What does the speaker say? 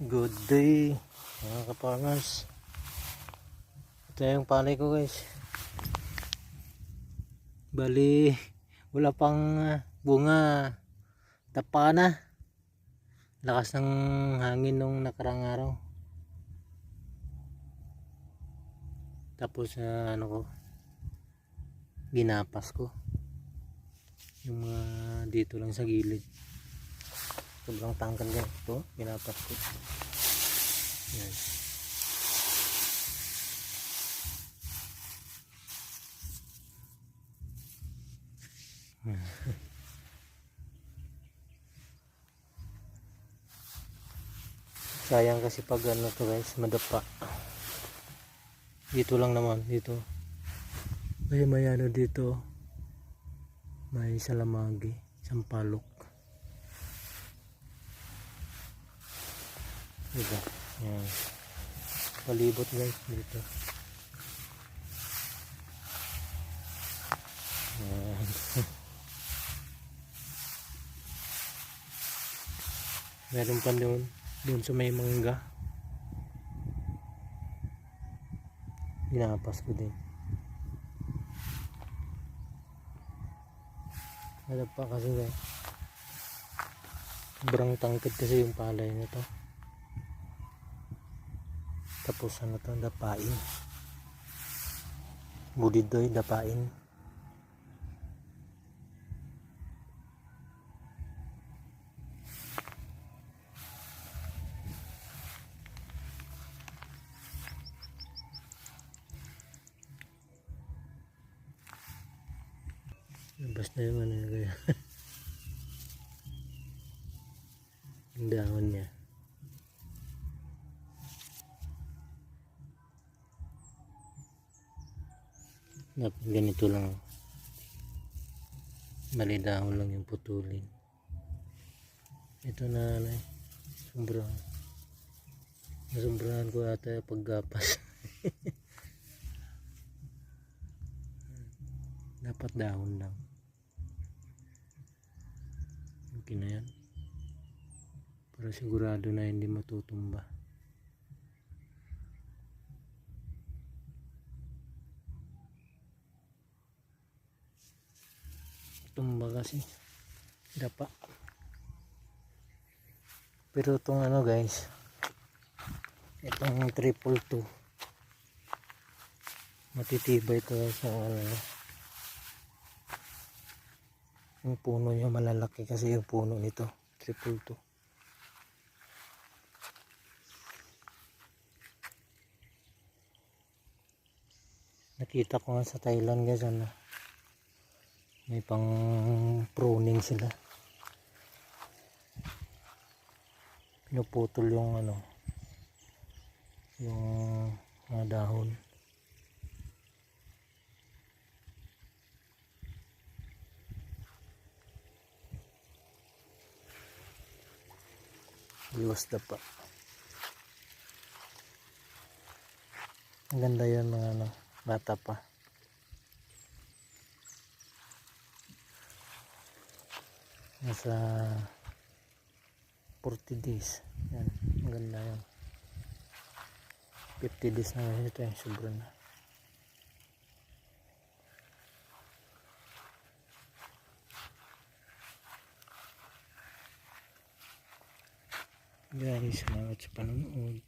Good day mga kaparmers. Ito yung palay ko guys. Bali wala pang bunga, tapa na. Lakas ng hangin nung nakarang araw. Tapos ano ko, ginapas ko yung mga dito lang sa gilid. Sobrang tangkad yan. Ito ginapas ko. Yan. Sayang kasi pag ano to guys, madapa. Dito lang naman, dito. May ano dito. May salamagi, sampalok. Diba? Yan. Palibot guys dito. Yan. Meron pa doon sa may mangga. Ginapas ko din. Wala pa kasi guys. Sobrang tangkad kasi yung palay na to. Tapos ano to, dapain. Budidoy, dapain. Basta yung ano kaya. Ang dahon niya. Dapat ganito lang. Mali dahon lang yung putulin. Ito na ano eh. Nasumbrahan ko ata yung paggapas. Dapat dahon lang. Okay na yan. Para sigurado na hindi matutumba. Tumba kasi. Dapa. Pero itong ano guys. Itong 222. Matitibay ito sa ano. Yung puno niya malalaki kasi yung puno nito 222. Nakita ko nga sa Thailand guys, ano, may pang pruning sila. Pinuputol yung ano, yung mga dahon. Iwas dapa. Ang ganda yan mga ano, bata pa. Nasa 40 days. Yan, ang ganda yan. 50 days na ito yung sobra na. Guys, salamat sa panonood.